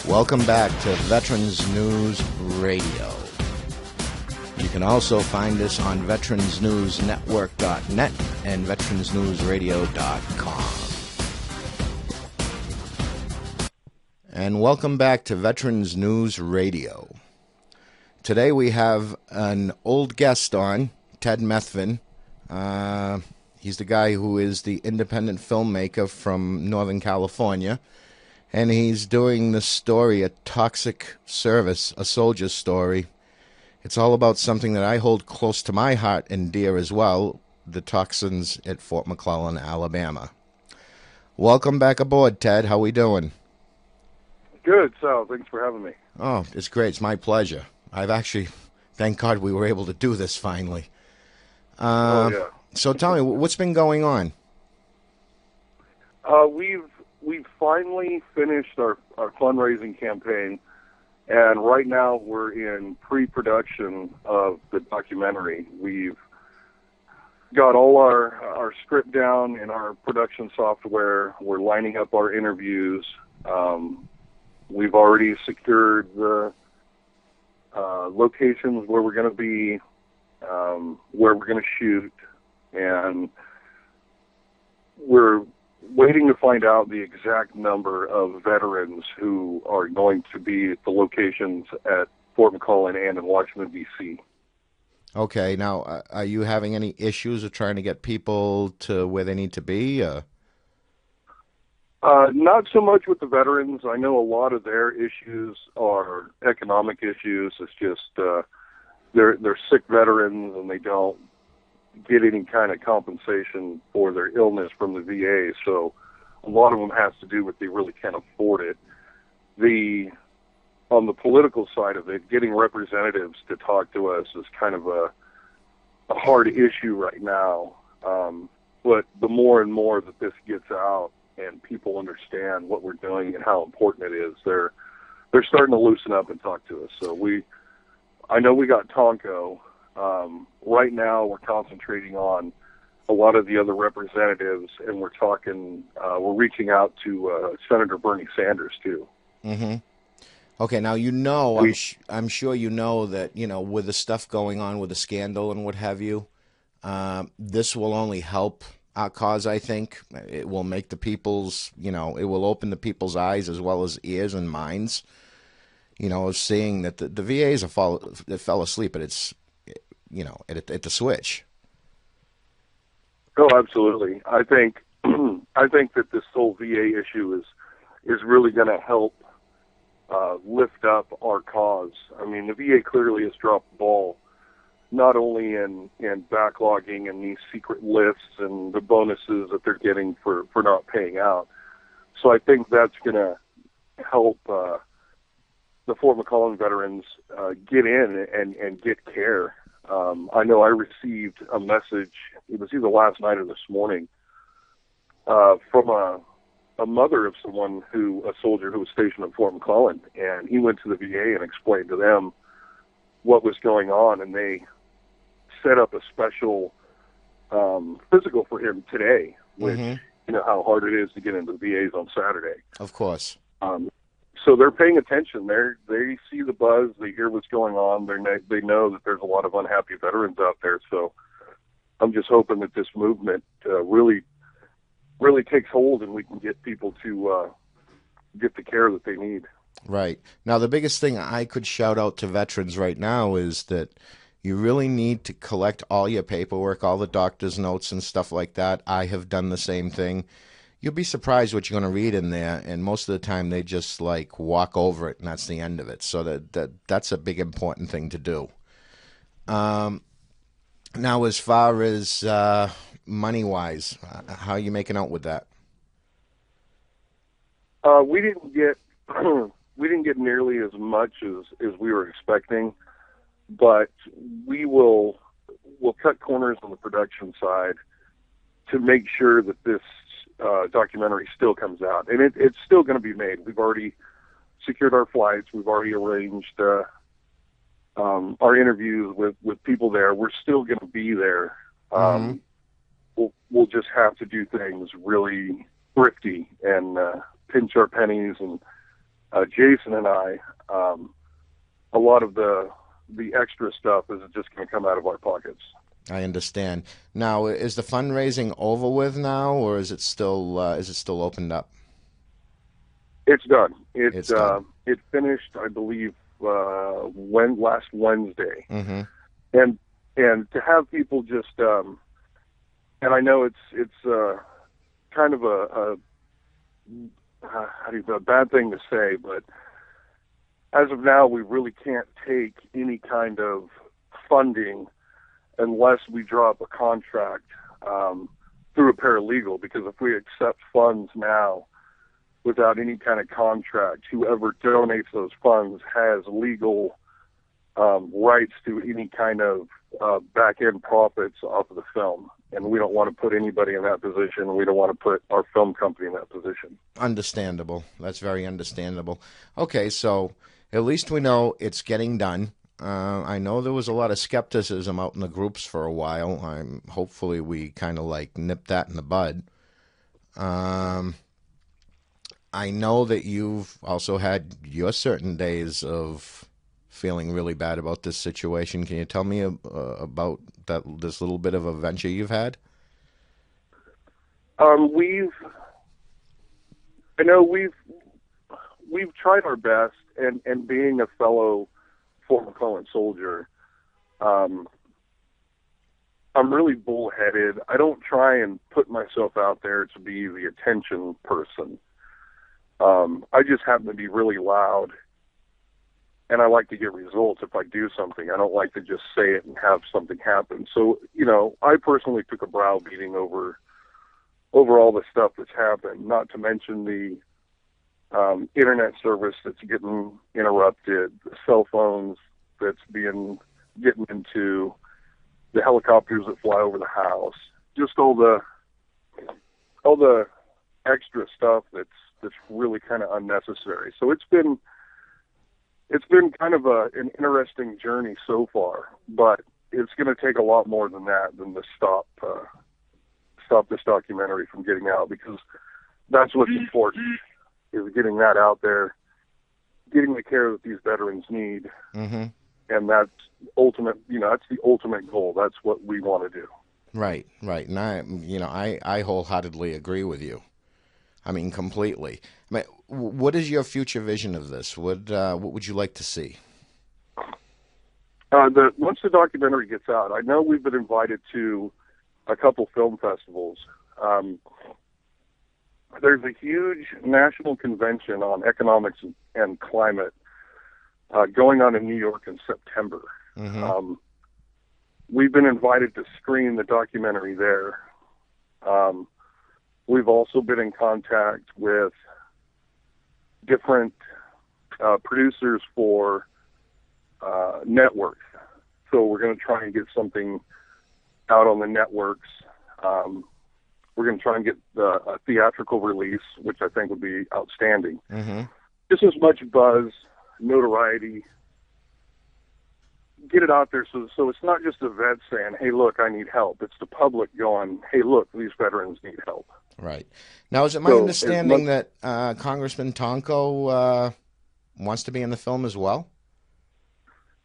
Welcome back to Veterans News Radio. You can also find us on veteransnewsnetwork.net and veteransnewsradio.com. And welcome back to Veterans News Radio. Today we have an old guest on, Ted Methvin. He's the guy who is the independent filmmaker from Northern California. And he's doing this story, A Toxic Service, a soldier's story. It's all about something that I hold close to my heart and dear as well, the toxins at Fort McClellan, Alabama. Welcome back aboard, Ted. How we doing? Good, Sal. Thanks for having me. Oh, it's great. It's my pleasure. I've actually, thank God we were able to do this finally. Yeah. So tell me, what's been going on? We've finally finished our fundraising campaign, and right now we're in pre-production of the documentary. We've got all our script down in our production software. We're lining up our interviews. We've already secured the locations where we're going to be, where we're going to shoot, and we're waiting to find out the exact number of veterans who are going to be at the locations at Fort McClellan and in Washington, D.C. Okay, now, are you having any issues of trying to get people to where they need to be? Not so much with the veterans. I know a lot of their issues are economic issues. It's just they're sick veterans and they don't get any kind of compensation for their illness from the VA, so a lot of them has to do with they really can't afford it. On the political side of it, getting representatives to talk to us is kind of a hard issue right now. But the more and more that this gets out and people understand what we're doing and how important it is, they're starting to loosen up and talk to us. So I know we got Tonko. Right now, we're concentrating on a lot of the other representatives, and we're reaching out to Senator Bernie Sanders, too. Mm-hmm. Okay, now, I'm sure you know that, with the stuff going on with the scandal and what have you, this will only help our cause, I think. It will make it will open the people's eyes as well as ears and minds, of seeing that the VAs fell asleep, but it's at the switch. Oh, absolutely. I think that this whole VA issue is really going to help lift up our cause. I mean, the VA clearly has dropped the ball, not only in backlogging and these secret lists and the bonuses that they're getting for not paying out. So I think that's going to help the Fort McClellan veterans get in and get care. I know I received a message, it was either last night or this morning, from a mother of a soldier who was stationed at Fort McClellan, and he went to the VA and explained to them what was going on, and they set up a special physical for him today, which, you know how hard it is to get into the VAs on Saturday. Of course. So they're paying attention. They see the buzz. They hear what's going on. They know that there's a lot of unhappy veterans out there. So I'm just hoping that this movement really takes hold and we can get people to get the care that they need. Right. Now, the biggest thing I could shout out to veterans right now is that you really need to collect all your paperwork, all the doctor's notes and stuff like that. I have done the same thing. You'll be surprised what you're going to read in there, and most of the time they just walk over it, and that's the end of it. So that's a big important thing to do. Now, as far as money-wise, how are you making out with that? We didn't get nearly as much as we were expecting, but we'll cut corners on the production side to make sure that this documentary still comes out, and it's still going to be made. We've already secured our flights. We've already arranged our interviews with people there. We're still going to be there. We'll just have to do things really thrifty and pinch our pennies and Jason and I, a lot of the extra stuff is just going to come out of our pockets. I understand. Now, is the fundraising over with now, or is it still opened up? It's done. It's done. It finished, I believe, last Wednesday, Mm-hmm. and to have people just, and I know it's kind of a bad thing to say, but as of now, we really can't take any kind of funding unless we draw up a contract through a paralegal, because if we accept funds now without any kind of contract, whoever donates those funds has legal rights to any kind of back-end profits off of the film. And we don't want to put anybody in that position. We don't want to put our film company in that position. Understandable. That's very understandable. Okay, so at least we know it's getting done. I know there was a lot of skepticism out in the groups for a while. Hopefully we kind of like nipped that in the bud. I know that you've also had your certain days of feeling really bad about this situation. Can you tell me about this little bit of a venture you've had? We've tried our best, and being a fellow Fort McClellan soldier, I'm really bullheaded. I don't try and put myself out there to be the attention person. I just happen to be really loud, and I like to get results if I do something. I don't like to just say it and have something happen. So, I personally took a browbeating over all the stuff that's happened, not to mention the internet service that's getting interrupted, the cell phones that's getting into, the helicopters that fly over the house, just all the extra stuff that's really kind of unnecessary. So it's been kind of an interesting journey so far, but it's going to take a lot more than that, than to stop this documentary from getting out, because that's what's important, is getting that out there, getting the care that these veterans need. Mm-hmm. And that's ultimate, that's the ultimate goal. That's what we want to do. Right. And I wholeheartedly agree with you. I mean, completely. I mean, what is your future vision of this? What would you like to see? Once the documentary gets out, I know we've been invited to a couple film festivals. There's a huge national convention on economics and climate going on in New York in September. Mm-hmm. We've been invited to screen the documentary there. We've also been in contact with different producers for networks. So we're going to try and get something out on the networks. We're going to try and get a theatrical release, which I think would be outstanding. Mm-hmm. Just as much buzz, notoriety, get it out there so it's not just the vets saying, hey, look, I need help. It's the public going, hey, look, these veterans need help. Right. Now, is it my understanding that Congressman Tonko wants to be in the film as well?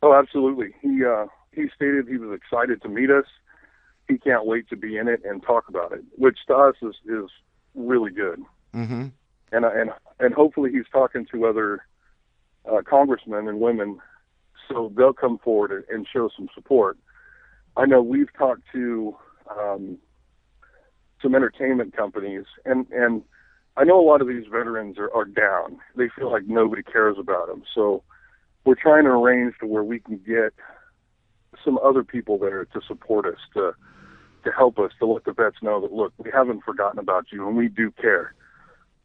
Oh, absolutely. He stated he was excited to meet us. He can't wait to be in it and talk about it, which to us is really good. Mm-hmm. And hopefully he's talking to other congressmen and women, so they'll come forward and show some support. I know we've talked to some entertainment companies, and I know a lot of these veterans are down. They feel like nobody cares about them. So we're trying to arrange to where we can get some other people there to support us, to help us, to let the vets know that, look, we haven't forgotten about you and we do care,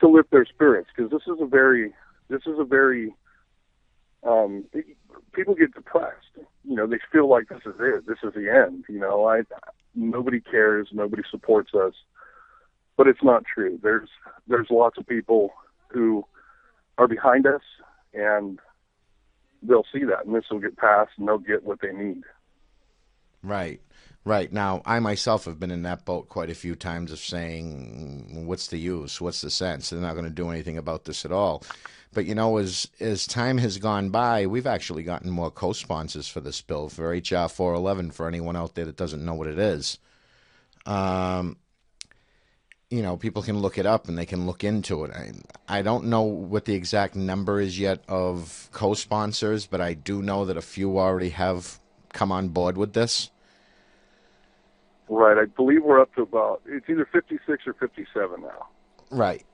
to lift their spirits, because this is a very people get depressed. They feel like this is it. This is the end. Nobody cares. Nobody supports us. But it's not true. There's lots of people who are behind us, and they'll see that, and this will get passed, and they'll get what they need. Right. Right. Now, I myself have been in that boat quite a few times of saying, what's the use? What's the sense? They're not going to do anything about this at all. But, as time has gone by, we've actually gotten more co-sponsors for this bill, for H.R. 411, for anyone out there that doesn't know what it is. People can look it up and they can look into it. I don't know what the exact number is yet of co-sponsors, but I do know that a few already have come on board with this. Right. I believe we're up to it's either 56 or 57 now. Right.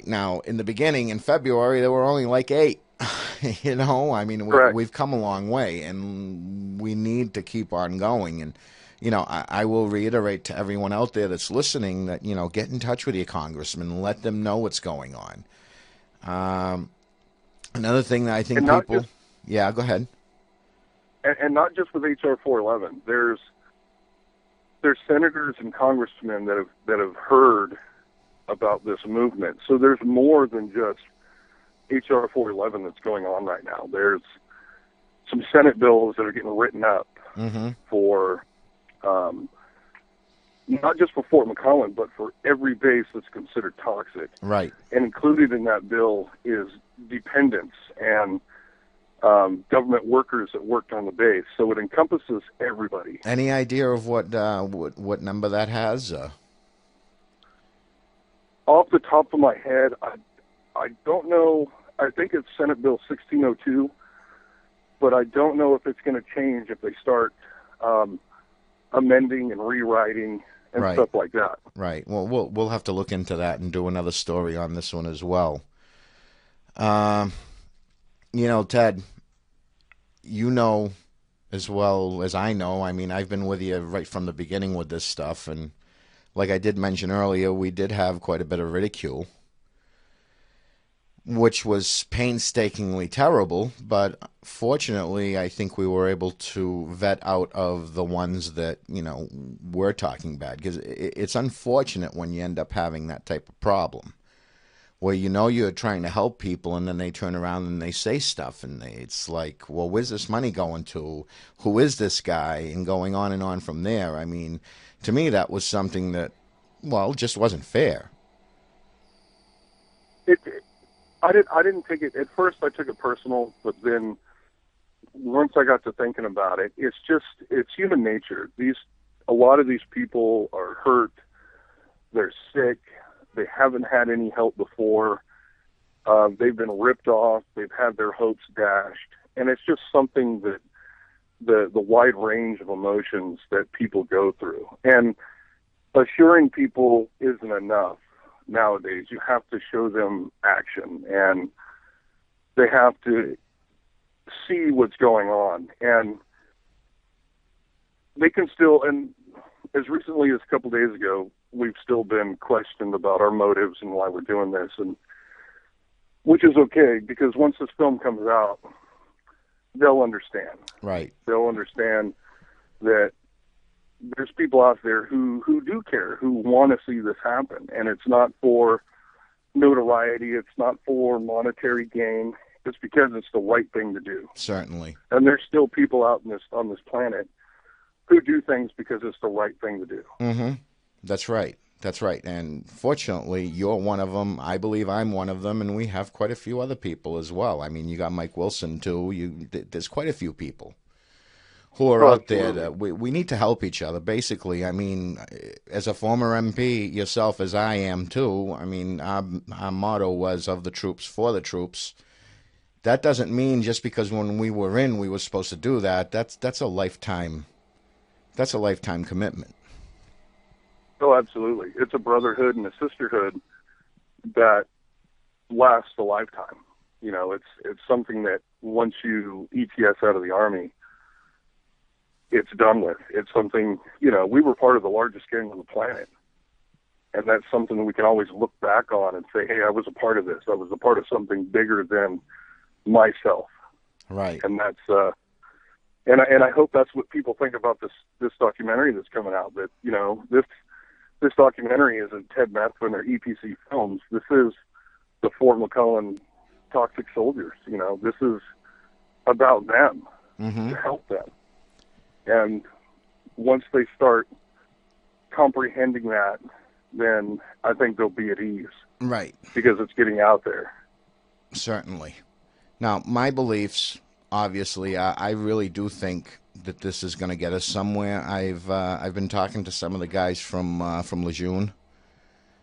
Now, in the beginning, in February, there were only like 8. We've come a long way, and we need to keep on going. And, I will reiterate to everyone out there that's listening that, get in touch with your congressman and let them know what's going on. Another thing that I think people... Yeah, go ahead. And not just with H.R. 411. There's senators and congressmen that have heard about this movement. So there's more than just H.R. 411 that's going on right now. There's some Senate bills that are getting written up for not just for Fort McClellan, but for every base that's considered toxic. Right. And included in that bill is dependents and government workers that worked on the base, so it encompasses everybody. Any idea of what number that has? Off the top of my head, I don't know. I think it's Senate Bill 1602, but I don't know if it's going to change if they start amending and rewriting and stuff like that. Right. Well, we'll have to look into that and do another story on this one as well. Ted, as well as I know, I've been with you right from the beginning with this stuff, and like I did mention earlier, we did have quite a bit of ridicule, which was painstakingly terrible, but fortunately, I think we were able to vet out of the ones that, were talking bad, because it's unfortunate when you end up having that type of problem, where you're trying to help people, and then they turn around and they say stuff, and it's like, well, where's this money going to? Who is this guy? And going on and on from there. To me, that was something that, just wasn't fair. I didn't take it at first. I took it personal, but then once I got to thinking about it, it's human nature. A lot of these people are hurt. They're sick. They haven't had any help before. They've been ripped off. They've had their hopes dashed. And it's just something that the wide range of emotions that people go through. And assuring people isn't enough nowadays. You have to show them action, and they have to see what's going on. And they can still, and as recently as a couple days ago, we've still been questioned about our motives and why we're doing this, and which is okay, because once this film comes out, they'll understand. Right. They'll understand that there's people out there who do care, who want to see this happen, and it's not for notoriety, it's not for monetary gain, it's because it's the right thing to do. Certainly. And there's still people out on this planet who do things because it's the right thing to do. Mm-hmm. That's right. And fortunately, you're one of them. I believe I'm one of them, and we have quite a few other people as well. You got Mike Wilson, too. There's quite a few people who are out there that we need to help each other, basically. As a former MP, yourself as I am, too, our motto was of the troops, for the troops. That doesn't mean just because when we were in, we were supposed to do that. That's a lifetime commitment. Oh, absolutely. It's a brotherhood and a sisterhood that lasts a lifetime. It's something that once you ETS out of the Army, it's done with. It's something, we were part of the largest gang on the planet. And that's something that we can always look back on and say, hey, I was a part of this. I was a part of something bigger than myself. Right. And that's, and I hope that's what people think about this documentary that's coming out, that, this documentary isn't Ted Methvin or EPC Films. This is the Fort McClellan toxic soldiers. This is about them, to help them. And once they start comprehending that, then I think they'll be at ease. Right. Because it's getting out there. Certainly. Now, my beliefs, obviously, I really do think that this is going to get us somewhere. I've been talking to some of the guys from Lejeune,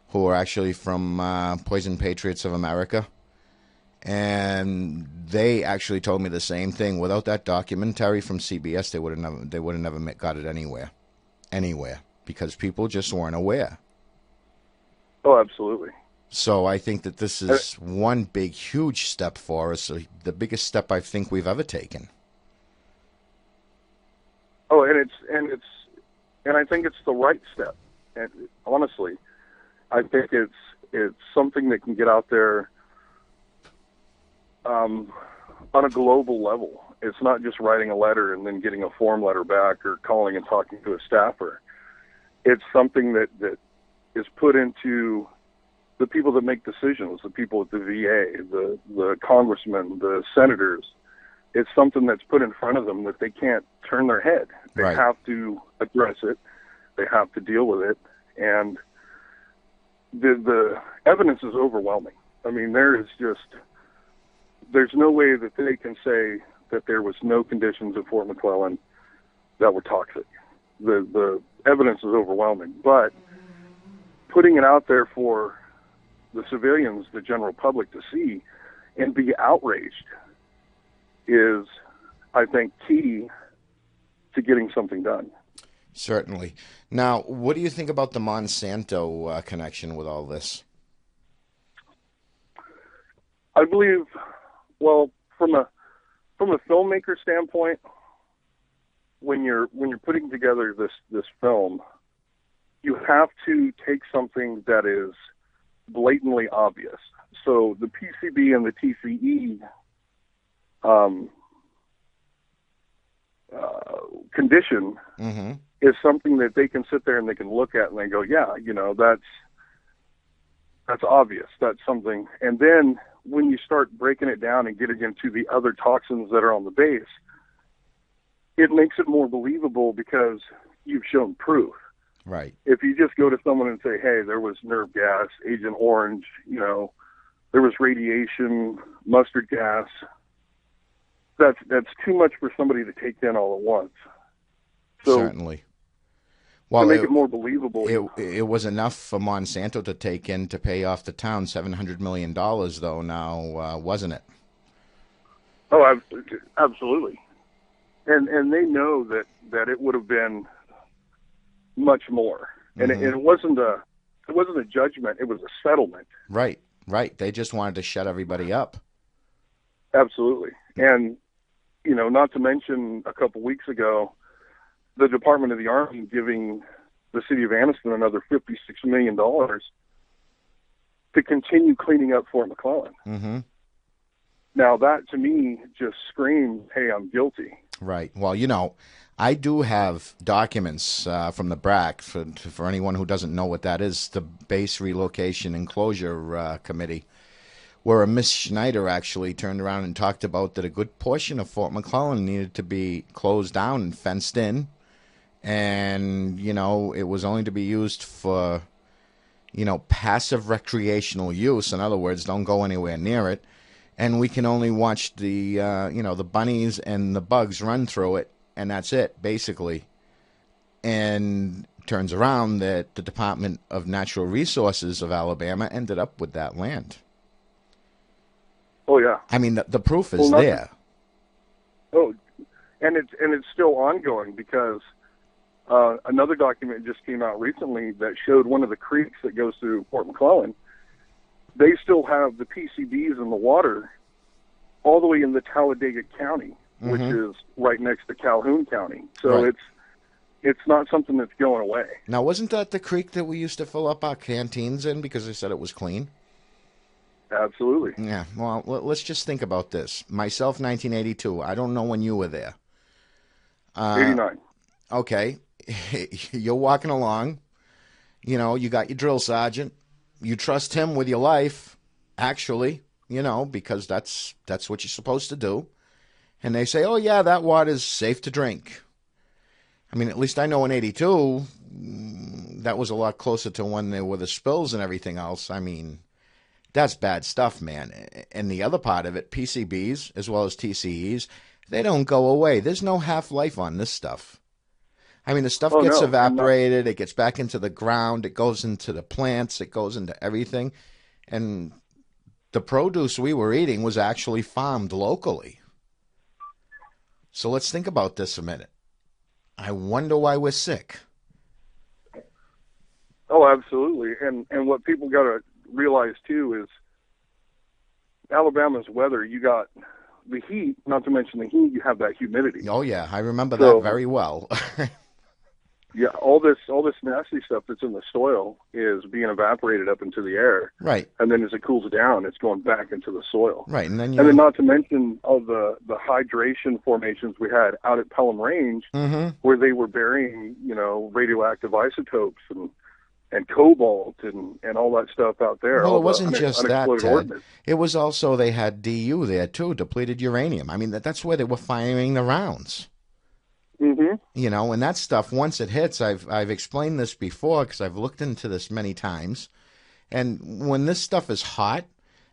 who are actually from Poison Patriots of America, and they actually told me the same thing. Without that documentary from CBS, they would have never got it anywhere, because people just weren't aware. Oh, absolutely. So I think that this is one big, huge step for us, the biggest step I think we've ever taken. Oh, and I think it's the right step. And honestly, I think it's something that can get out there on a global level. It's not just writing a letter and then getting a form letter back or calling and talking to a staffer. It's something that is put into the people that make decisions, the people at the VA, the congressmen, the senators. It's something that's put in front of them that they can't turn their head. They Right. have to address it. They have to deal with it. And the evidence is overwhelming. I mean, there's no way that they can say that there was no conditions at Fort McClellan that were toxic. The evidence is overwhelming. But putting it out there for the civilians, the general public to see and be outraged is, I think, key to getting something done. Certainly. Now, what do you think about the Monsanto connection with all this? I believe, well, from a filmmaker standpoint, when you're putting together this film, you have to take something that is blatantly obvious. So the PCB and the TCE condition Mm-hmm. is something that they can sit there and they can look at and they go, yeah, that's obvious. That's something. And then when you start breaking it down and getting into the other toxins that are on the base, it makes it more believable because you've shown proof. Right. If you just go to someone and say, hey, there was nerve gas, Agent Orange, there was radiation, mustard gas, that's too much for somebody to take in all at once. So Certainly. Well, to make it more believable. It was enough for Monsanto to take in to pay off the town $700 million, though, now, wasn't it? Oh, absolutely. And they know that it would have been much more. And Mm-hmm. it wasn't a judgment, it was a settlement. Right. They just wanted to shut everybody up. Absolutely. And, not to mention a couple weeks ago, the Department of the Army giving the city of Aniston another $56 million to continue cleaning up Fort McClellan. Mm-hmm. Now, that to me just screams, hey, I'm guilty. Right. Well, I do have documents from the BRAC, for anyone who doesn't know what that is, the Base Relocation and Closure Committee, where a Miss Schneider actually turned around and talked about that a good portion of Fort McClellan needed to be closed down and fenced in. And, it was only to be used for, passive recreational use. In other words, don't go anywhere near it. And we can only watch the, the bunnies and the bugs run through it, and that's it, basically. And turns around that the Department of Natural Resources of Alabama ended up with that land. Oh, yeah. I mean, the proof is there. Oh, and it's still ongoing because another document just came out recently that showed one of the creeks that goes through Fort McClellan. They still have the PCBs in the water all the way in the Talladega County, Mm-hmm. which is right next to Calhoun County. So Right. it's not something that's going away. Now, wasn't that the creek that we used to fill up our canteens in because they said it was clean? Absolutely. Yeah, well, let's just think about this. Myself, 1982. I don't know when you were there. 89. Okay, you're walking along. You got your drill sergeant. You trust him with your life, actually, because that's what you're supposed to do. And they say, oh, yeah, that water's safe to drink. I mean, at least I know in '82, that was a lot closer to when there were the spills and everything else. I mean, that's bad stuff, man. And the other part of it, PCBs as well as TCEs, they don't go away. There's no half-life on this stuff. I mean, the stuff gets no, evaporated, it gets back into the ground, it goes into the plants, it goes into everything. And the produce we were eating was actually farmed locally. So let's think about this a minute. I wonder why we're sick. Oh, absolutely. And what people got to realize, too, is Alabama's weather, you got the heat, not to mention the heat, you have that humidity. Oh, yeah, I remember that very well. Yeah, all this nasty stuff that's in the soil is being evaporated up into the air. Right. And then as it cools down, it's going back into the soil. Right. And then not to mention all the hydration formations we had out at Pelham Range, where they were burying, radioactive isotopes and cobalt and all that stuff out there. Well, it wasn't just that, Ted. It was also they had DU there, too, depleted uranium. I mean, that's where they were firing the rounds. And that stuff, once it hits, I've explained this before because I've looked into this many times. And when this stuff is hot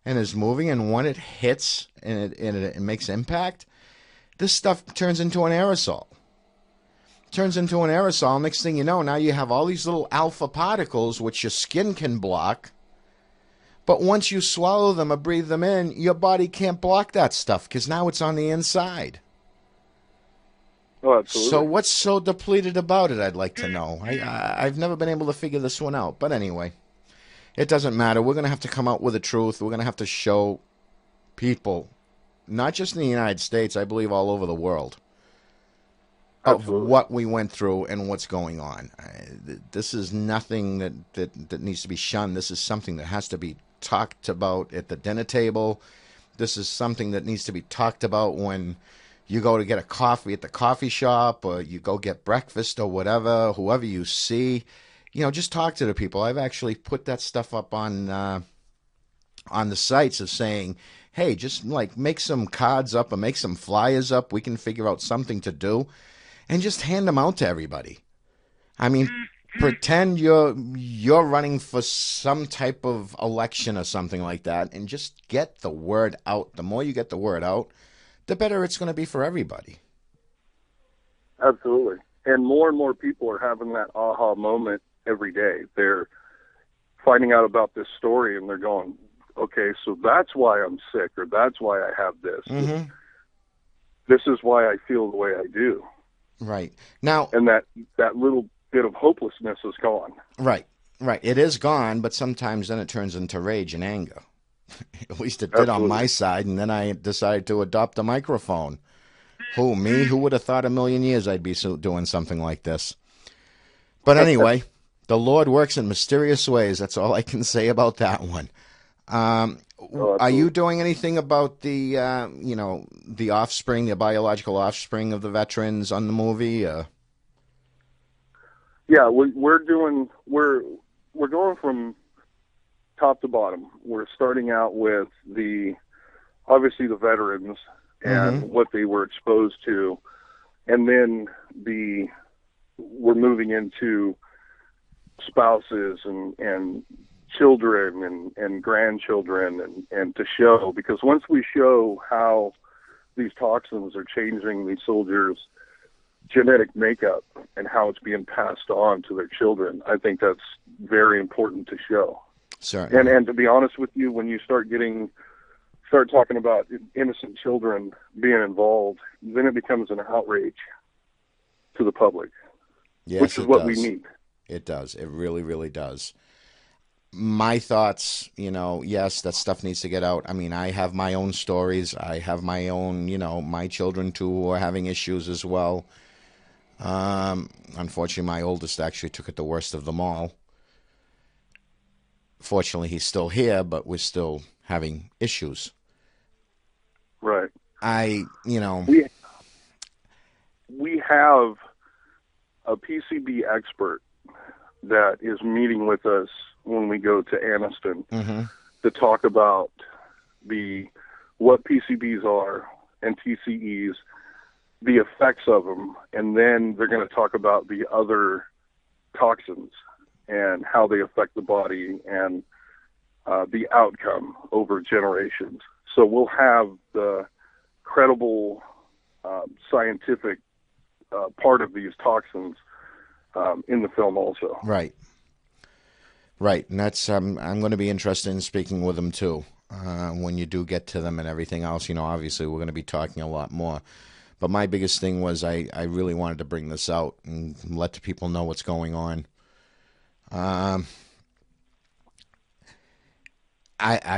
and is moving, and when it hits and it makes impact, this stuff turns into an aerosol. Next thing you know, now you have all these little alpha particles which your skin can block. But once you swallow them or breathe them in, your body can't block that stuff because now it's on the inside. Oh, absolutely. So what's so depleted about it, I'd like to know. I've never been able to figure this one out. But anyway, it doesn't matter. We're going to have to come out with the truth. We're going to have to show people, not just in the United States, I believe all over the world, of what we went through and what's going on. This is nothing that needs to be shunned. This is something that has to be talked about at the dinner table. This is something that needs to be talked about when you go to get a coffee at the coffee shop, or you go get breakfast or whatever, whoever you see, just talk to the people. I've actually put that stuff up on the sites of saying, hey, just like make some cards up or make some flyers up. We can figure out something to do and just hand them out to everybody. I mean, pretend you're running for some type of election or something like that, and just get the word out. The more you get the word out, the better it's going to be for everybody. Absolutely. And more people are having that aha moment every day. They're finding out about this story and they're going, okay, so that's why I'm sick, or that's why I have this. This is why I feel the way I do. Right. Now, and that little bit of hopelessness is gone. Right. It is gone, but sometimes then it turns into rage and anger. At least it did on my side, and then I decided to adopt a microphone. Who, me? Who would have thought a million years I'd be doing something like this? But anyway, the Lord works in mysterious ways. That's all I can say about that one. Are you doing anything about the, the offspring, the biological offspring of the veterans on the movie? Yeah, we're going from top to bottom. We're starting out with obviously the veterans and what they were exposed to, and then we're moving into spouses and children and grandchildren and to show, because once we show how these toxins are changing these soldiers' genetic makeup and how it's being passed on to their children, I think that's very important to show. Certainly. And to be honest with you, when you start talking about innocent children being involved, then it becomes an outrage to the public, which is what we need. It does. It really, really does. My thoughts, yes, that stuff needs to get out. I mean, I have my own stories. I have my own, my children too who are having issues as well. Unfortunately, my oldest actually took it the worst of them all. Fortunately, he's still here, but we're still having issues. Right. We have a PCB expert that is meeting with us when we go to Aniston to talk about what PCBs are and TCEs, the effects of them, and then they're going to talk about the other toxins and how they affect the body and the outcome over generations. So we'll have the credible scientific part of these toxins in the film also. Right. Right, and that's I'm going to be interested in speaking with them too when you do get to them and everything else. Obviously we're going to be talking a lot more. But my biggest thing was I really wanted to bring this out and let the people know what's going on. I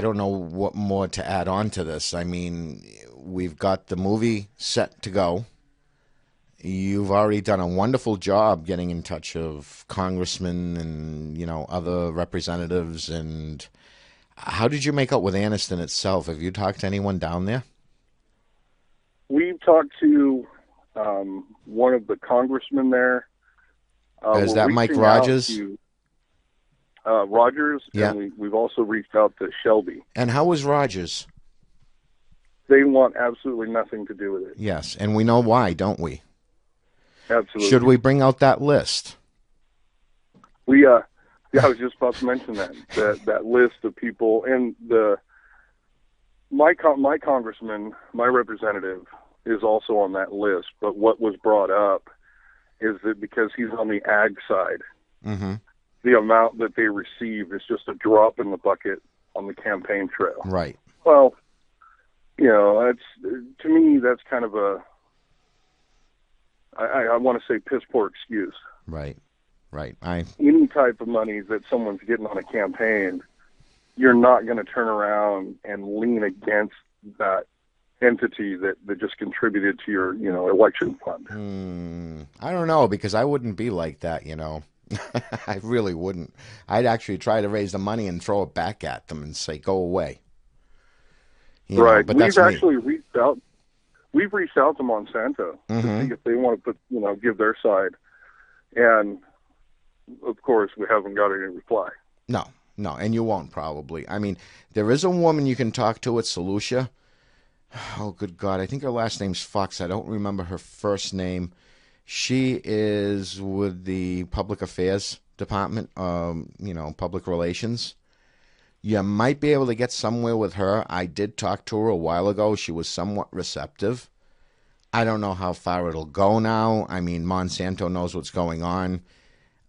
don't know what more to add on to this. I mean, we've got the movie set to go. You've already done a wonderful job getting in touch of congressmen and, other representatives. And how did you make out with Aniston itself? Have you talked to anyone down there? We've talked to one of the congressmen there. Is that Mike Rogers? Rogers, yeah. And we've also reached out to Shelby. And how was Rogers? They want absolutely nothing to do with it. Yes, and we know why, don't we? Absolutely. Should we bring out that list? Yeah, I was just about to mention that list of people, and my congressman, my representative, is also on that list. But what was brought up is that because he's on the ag side, mm-hmm. the amount that they receive is just a drop in the bucket on the campaign trail. Right. Well, to me, that's kind of I want to say piss poor excuse. Right. Any type of money that someone's getting on a campaign, you're not going to turn around and lean against that entity that just contributed to your, election fund. I don't know, because I wouldn't be like that, I really wouldn't. I'd actually try to raise the money and throw it back at them and say, go away. Right. But we've actually reached out. We've reached out to Monsanto mm-hmm. to see if they want to give their side. And, of course, we haven't got any reply. No, and you won't probably. I mean, there is a woman you can talk to at Solutia. Oh, good God. I think her last name's Fox. I don't remember her first name. She is with the Public Affairs Department, Public Relations. You might be able to get somewhere with her. I did talk to her a while ago. She was somewhat receptive. I don't know how far it'll go now. I mean, Monsanto knows what's going on.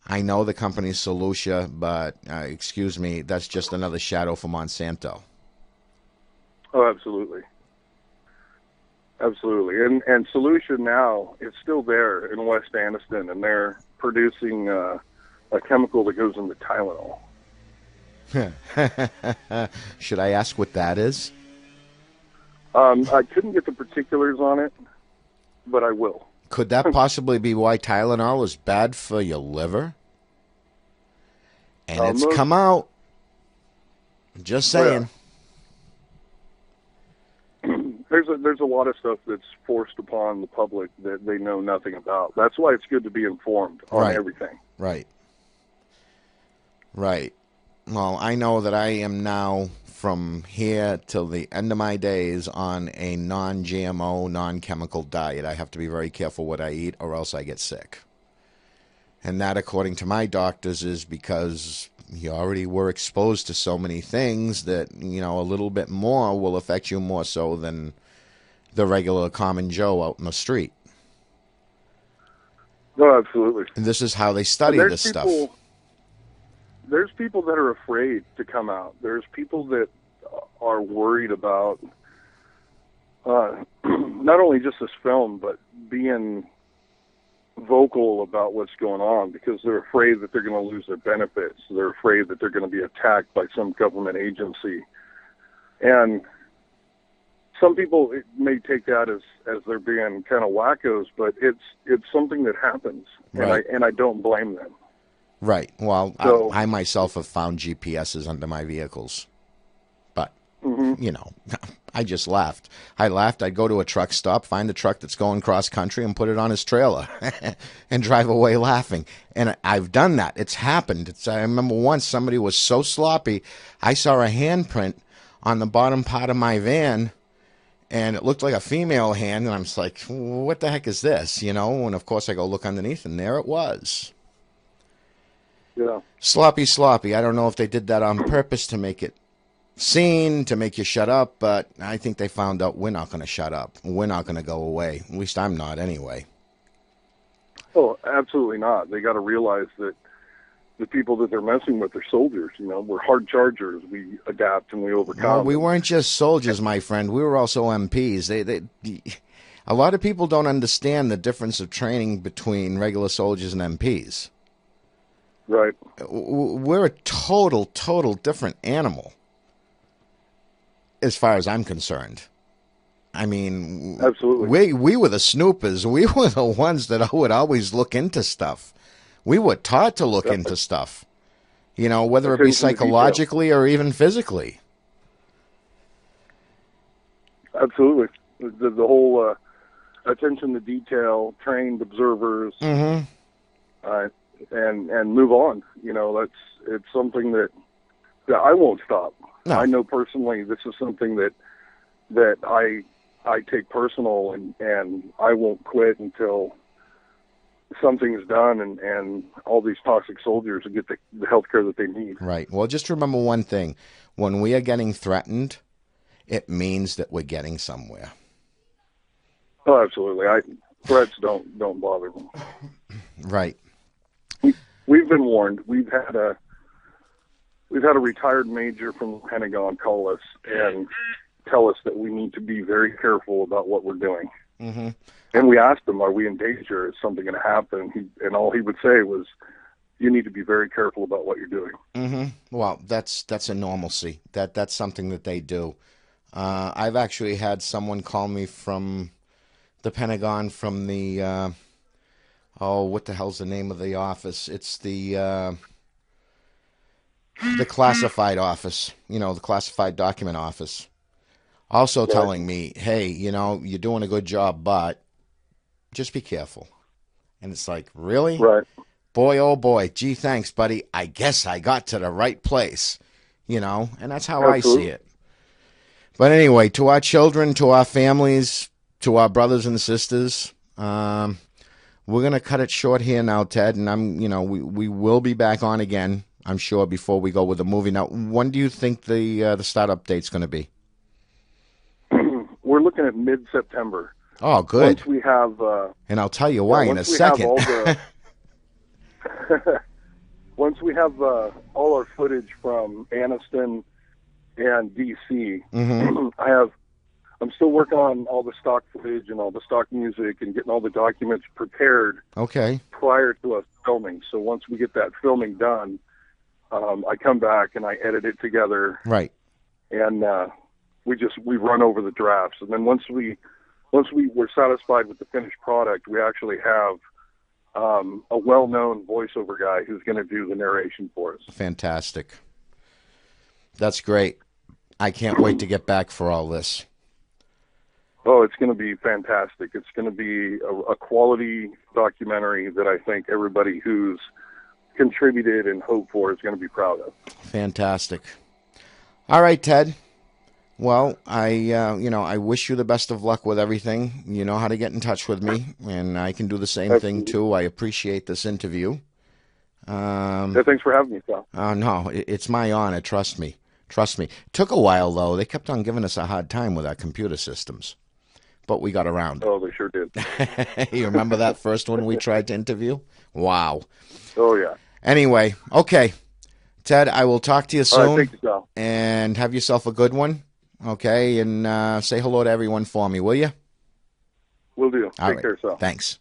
I know the company's Solutia, but, excuse me, that's just another shadow for Monsanto. Oh, absolutely. Absolutely. And Solutia now, it's still there in West Aniston, and they're producing a chemical that goes into Tylenol. Should I ask what that is? I couldn't get the particulars on it, but I will. Could that possibly be why Tylenol is bad for your liver? And it's come out. Just saying. Yeah. There's a lot of stuff that's forced upon the public that they know nothing about. That's why it's good to be informed on everything. Right. Well, I know that I am now, from here till the end of my days, on a non-GMO, non-chemical diet. I have to be very careful what I eat, or else I get sick. And that, according to my doctors, is because you already were exposed to so many things that, a little bit more will affect you more so than the regular common Joe out in the street. No, absolutely. And this is how they study this stuff. There's people that are afraid to come out. There's people that are worried about not only just this film, but being vocal about what's going on, because they're afraid that they're going to lose their benefits. They're afraid that they're going to be attacked by some government agency. And some people may take that as they're being kind of wackos, but it's something that happens, and I don't blame them. Right. Well, so, I myself have found GPSs under my vehicles. But, I just laughed. I'd go to a truck stop, find a truck that's going cross-country, and put it on his trailer and drive away laughing. And I've done that. It's happened. I remember once somebody was so sloppy, I saw a handprint on the bottom part of my van, and it looked like a female hand, and I'm just like, what the heck is this? You know, and of course I go look underneath, and there it was. Yeah. Sloppy. I don't know if they did that on purpose to make it seen, to make you shut up, but I think they found out we're not going to shut up. We're not going to go away. At least I'm not anyway. Oh, absolutely not. They got to realize that the people that they're messing with are soldiers. You know, we're hard chargers. We adapt and we overcome. Well, we weren't just soldiers, my friend. We were also MPs. A lot of people don't understand the difference of training between regular soldiers and MPs. Right. We're a total different animal as far as I'm concerned. I mean, absolutely. We were the snoopers. We were the ones that would always look into stuff. We were taught to look into stuff, you know, whether it be psychologically or even physically. Absolutely. The whole attention to detail, trained observers, mm-hmm. And move on. You know, it's something that I won't stop. No. I know personally this is something that I take personal, and I won't quit until something is done and all these toxic soldiers get the health care that they need. Right. Well, just remember one thing. When we are getting threatened, it means that we're getting somewhere. Oh, absolutely. Threats don't bother me. Right. We've been warned. We've had a retired major from the Pentagon call us and tell us that we need to be very careful about what we're doing. Mm-hmm. And we asked him, are we in danger? Is something going to happen? And all he would say was, you need to be very careful about what you're doing. Mm-hmm. Well, that's a normalcy. That's something that they do. I've actually had someone call me from the Pentagon, from the, what the hell's the name of the office? It's the classified office, you know, the classified document office. Also telling me, hey, you know, you're doing a good job, but just be careful. And it's like, really? Right. Boy, oh boy, gee, thanks, buddy. I guess I got to the right place, you know, and that's how Absolutely. I see it. But anyway, to our children, to our families, to our brothers and sisters, we're going to cut it short here now, Ted, and we will be back on again, I'm sure, before we go with the movie. Now, when do you think the startup date's going to be? We're looking at mid-September. Oh, good. Once we have... and I'll tell you why in a second. Once we have all our footage from Aniston and D.C., mm-hmm. I'm still working on all the stock footage and all the stock music and getting all the documents prepared prior to us filming. So once we get that filming done, I come back and I edit it together. Right. And we run over the drafts. And then once we were satisfied with the finished product, we actually have a well-known voiceover guy who's going to do the narration for us. Fantastic. That's great. I can't wait to get back for all this. Oh, it's going to be fantastic. It's going to be a quality documentary that I think everybody who's contributed and hoped for is going to be proud of. Fantastic. All right, Ted. Well, I wish you the best of luck with everything. You know how to get in touch with me, and I can do the same thing too. I appreciate this interview. Thanks for having me, Sal. No, it's my honor. Trust me. It took a while, though. They kept on giving us a hard time with our computer systems, but we got around it. Oh, they sure did. You remember that first one we tried to interview? Wow. Oh, yeah. Anyway, okay. Ted, I will talk to you soon. All right, thank you, Sal. And have yourself a good one. Okay, and say hello to everyone for me, will you? Will do. All Take right. care, Sal. Thanks.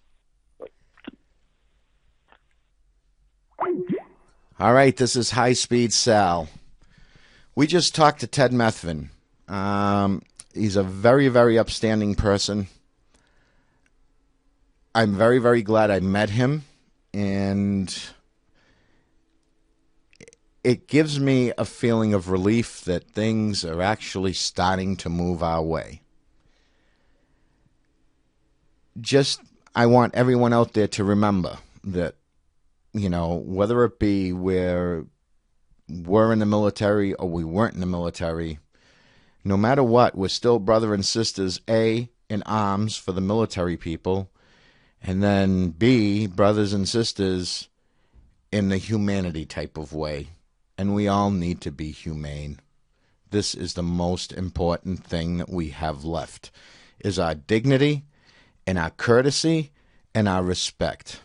All right, this is High Speed Sal. We just talked to Ted Methvin. He's a very, very upstanding person. I'm very, very glad I met him, and it gives me a feeling of relief that things are actually starting to move our way. I want everyone out there to remember that, you know, whether it be we're in the military or we weren't in the military, No matter what, we're still brother and sisters, A, in arms for the military people, and then B, brothers and sisters in the humanity type of way. And we all need to be humane. This is the most important thing that we have left, is our dignity and our courtesy and our respect.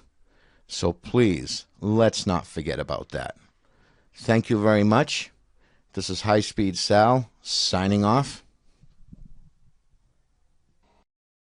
So please, let's not forget about that. Thank you very much. This is High Speed Sal, signing off.